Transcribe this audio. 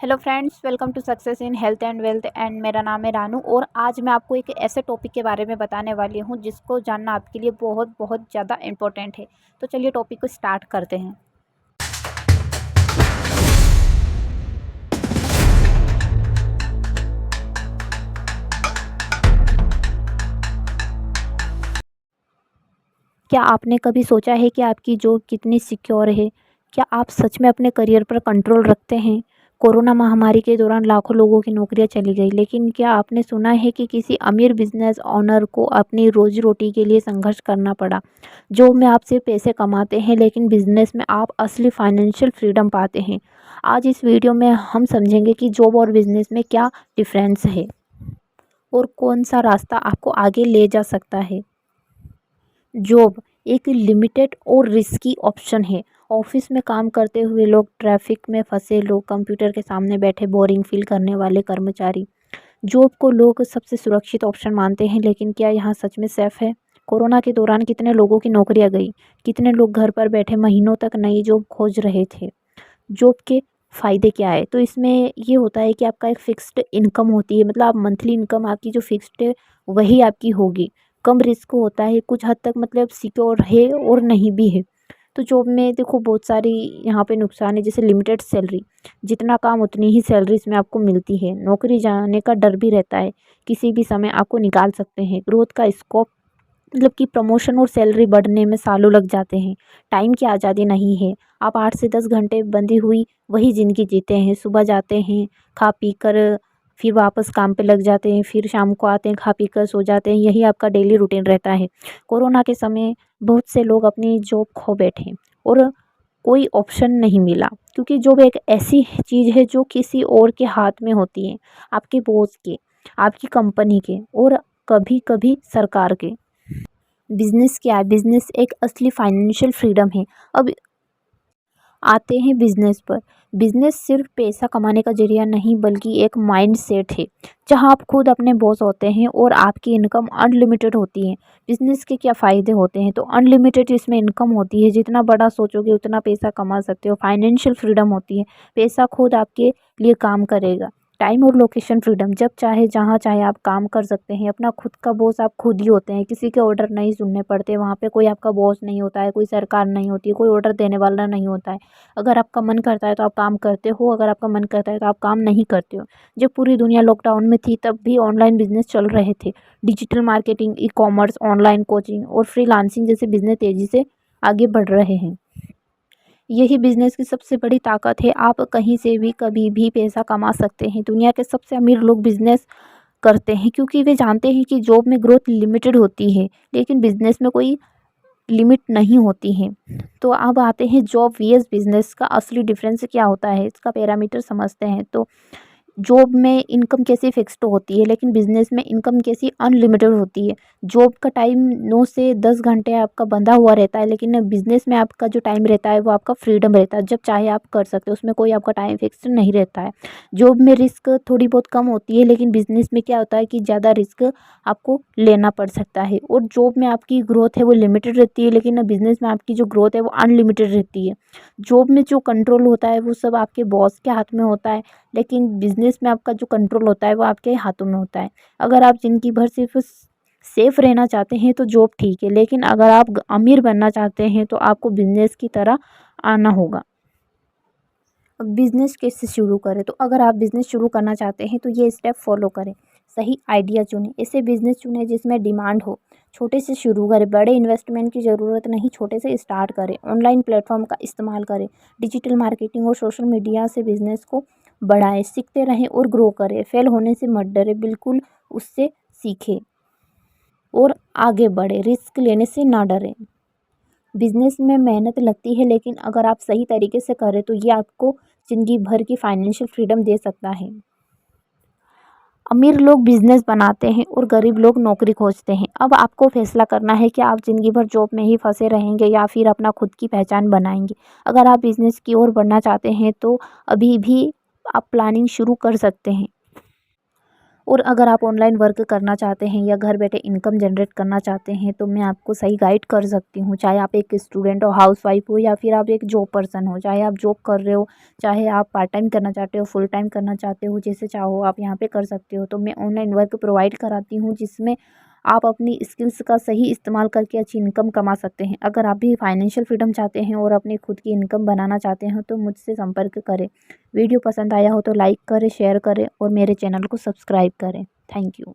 Hello friends, welcome to success in health and wealth and मेरा नाम है रानू। और आज मैं आपको एक ऐसे टॉपिक के बारे में बताने वाली हूँ जिसको जानना आपके लिए बहुत बहुत ज़्यादा इम्पोर्टेंट है। तो चलिए टॉपिक को स्टार्ट करते हैं। क्या आपने कभी सोचा है कि आपकी जॉब कितनी सिक्योर है? क्या आप सच में अपने करियर पर कंट्रोल रखते हैं? कोरोना महामारी के दौरान लाखों लोगों की नौकरियां चली गई, लेकिन क्या आपने सुना है कि किसी अमीर बिजनेस ओनर को अपनी रोजी रोटी के लिए संघर्ष करना पड़ा? जॉब में आप सिर्फ पैसे कमाते हैं, लेकिन बिजनेस में आप असली फाइनेंशियल फ्रीडम पाते हैं। आज इस वीडियो में हम समझेंगे कि जॉब और बिजनेस में क्या डिफरेंस है और कौन सा रास्ता आपको आगे ले जा सकता है। जॉब एक लिमिटेड और रिस्की ऑप्शन है। ऑफिस में काम करते हुए लोग, ट्रैफिक में फंसे लोग, कंप्यूटर के सामने बैठे बोरिंग फील करने वाले कर्मचारी। जॉब को लोग सबसे सुरक्षित ऑप्शन मानते हैं, लेकिन क्या यहाँ सच में सेफ है? कोरोना के दौरान कितने लोगों की नौकरियां गई? कितने लोग घर पर बैठे महीनों तक नई जॉब खोज रहे थे? जॉब के फ़ायदे क्या है? तो इसमें ये होता है कि आपका एक फ़िक्स्ड इनकम होती है, मतलब आप मंथली इनकम आपकी जो फ़िक्स्ड है वही आपकी होगी। कम रिस्क होता है, कुछ हद तक मतलब सिक्योर है और नहीं भी है। तो जॉब में देखो बहुत सारी यहाँ पे नुकसान है, जैसे लिमिटेड सैलरी, जितना काम उतनी ही सैलरी इसमें आपको मिलती है। नौकरी जाने का डर भी रहता है, किसी भी समय आपको निकाल सकते हैं। ग्रोथ का स्कोप, मतलब कि प्रमोशन और सैलरी बढ़ने में सालों लग जाते हैं। टाइम की आज़ादी नहीं है, आप 8 से 10 घंटे बंधी हुई वही ज़िंदगी जीते हैं। सुबह जाते हैं, खा पी कर फिर वापस काम पे लग जाते हैं, फिर शाम को आते हैं, खा पी कर सो जाते हैं। यही आपका डेली रूटीन रहता है। कोरोना के समय बहुत से लोग अपनी जॉब खो बैठे और कोई ऑप्शन नहीं मिला, क्योंकि जॉब एक ऐसी चीज़ है जो किसी और के हाथ में होती है, आपके बॉस के, आपकी कंपनी के और कभी कभी सरकार के। बिजनेस क्या है? बिजनेस एक असली फाइनेंशियल फ्रीडम है। अब आते हैं बिजनेस पर। बिजनेस सिर्फ पैसा कमाने का जरिया नहीं, बल्कि एक माइंड सेट है जहां आप खुद अपने बॉस होते हैं और आपकी इनकम अनलिमिटेड होती है। बिजनेस के क्या फ़ायदे होते हैं? तो अनलिमिटेड इसमें इनकम होती है, जितना बड़ा सोचोगे उतना पैसा कमा सकते हो। फाइनेंशियल फ्रीडम होती है, पैसा खुद आपके लिए काम करेगा। टाइम और लोकेशन फ्रीडम, जब चाहे जहाँ चाहे आप काम कर सकते हैं। अपना खुद का बॉस आप खुद ही होते हैं, किसी के ऑर्डर नहीं सुनने पड़ते। वहाँ पे कोई आपका बॉस नहीं होता है, कोई सरकार नहीं होती है, कोई ऑर्डर देने वाला नहीं होता है। अगर आपका मन करता है तो आप काम करते हो, अगर आपका मन करता है तो आप काम नहीं करते हो। जब पूरी दुनिया लॉकडाउन में थी तब भी ऑनलाइन बिजनेस चल रहे थे। Digital marketing, e commerce, online coaching और फ्रीलांसिंग जैसे बिजनेस तेज़ी से आगे बढ़ रहे हैं। यही बिजनेस की सबसे बड़ी ताकत है, आप कहीं से भी कभी भी पैसा कमा सकते हैं। दुनिया के सबसे अमीर लोग बिजनेस करते हैं क्योंकि वे जानते हैं कि जॉब में ग्रोथ लिमिटेड होती है, लेकिन बिजनेस में कोई लिमिट नहीं होती है। तो अब आते हैं जॉब वीएस बिजनेस का असली डिफरेंस क्या होता है, इसका पैरामीटर समझते हैं। तो जॉब में इनकम कैसी फिक्स्ड होती है, लेकिन बिजनेस में इनकम कैसी अनलिमिटेड होती है। जॉब का टाइम 9 से 10 घंटे आपका बंधा हुआ रहता है, लेकिन बिजनेस में आपका जो टाइम रहता है वो आपका फ्रीडम रहता है, जब चाहे आप कर सकते हो, उसमें कोई आपका टाइम फिक्स्ड नहीं रहता है। जॉब में रिस्क थोड़ी बहुत कम होती है, लेकिन बिजनेस में क्या होता है कि ज़्यादा रिस्क आपको लेना पड़ सकता है। और जॉब में आपकी ग्रोथ है वो लिमिटेड रहती है, लेकिन बिजनेस में आपकी जो ग्रोथ है वो अनलिमिटेड रहती है। जॉब में जो कंट्रोल होता है वो सब आपके बॉस के हाथ में होता है, लेकिन बिजनेस में आपका जो कंट्रोल होता है वो आपके हाथों में होता है। अगर आप ज़िंदगी भर सिर्फ सेफ रहना चाहते हैं तो जॉब ठीक है, लेकिन अगर आप अमीर बनना चाहते हैं तो आपको बिजनेस की तरह आना होगा। अब बिज़नेस कैसे शुरू करें? तो अगर आप बिज़नेस शुरू करना चाहते हैं तो ये स्टेप फॉलो करें। सही आइडिया चुनें, ऐसे बिज़नेस चुनें जिसमें डिमांड हो। छोटे से शुरू करें, बड़े इन्वेस्टमेंट की ज़रूरत नहीं, छोटे से स्टार्ट करें। ऑनलाइन प्लेटफॉर्म का इस्तेमाल करें, डिजिटल मार्केटिंग और सोशल मीडिया से बिज़नेस को बढ़ाएं। सीखते रहें और ग्रो करें। फेल होने से मत डरें, बिल्कुल उससे सीखें और आगे बढ़ें। रिस्क लेने से ना डरें। बिजनेस में मेहनत लगती है, लेकिन अगर आप सही तरीके से करें तो ये आपको ज़िंदगी भर की फाइनेंशियल फ्रीडम दे सकता है। अमीर लोग बिजनेस बनाते हैं और गरीब लोग नौकरी खोजते हैं। अब आपको फैसला करना है कि आप ज़िंदगी भर जॉब में ही फंसे रहेंगे या फिर अपना खुद की पहचान बनाएंगे। अगर आप बिजनेस की ओर बढ़ना चाहते हैं तो अभी भी आप प्लानिंग शुरू कर सकते हैं। और अगर आप ऑनलाइन वर्क करना चाहते हैं या घर बैठे इनकम जनरेट करना चाहते हैं तो मैं आपको सही गाइड कर सकती हूँ। चाहे आप एक स्टूडेंट हो, हाउसवाइफ हो या फिर आप एक जॉब पर्सन हो, चाहे आप जॉब कर रहे हो, चाहे आप पार्ट टाइम करना चाहते हो, फुल टाइम करना चाहते हो, जैसे चाहो आप यहाँ पे कर सकते हो। तो मैं ऑनलाइन वर्क प्रोवाइड कराती हूँ जिसमें आप अपनी स्किल्स का सही इस्तेमाल करके अच्छी इनकम कमा सकते हैं। अगर आप भी फाइनेंशियल फ्रीडम चाहते हैं और अपनी खुद की इनकम बनाना चाहते हैं तो मुझसे संपर्क करें। वीडियो पसंद आया हो तो लाइक करें, शेयर करें और मेरे चैनल को सब्सक्राइब करें। Thank you.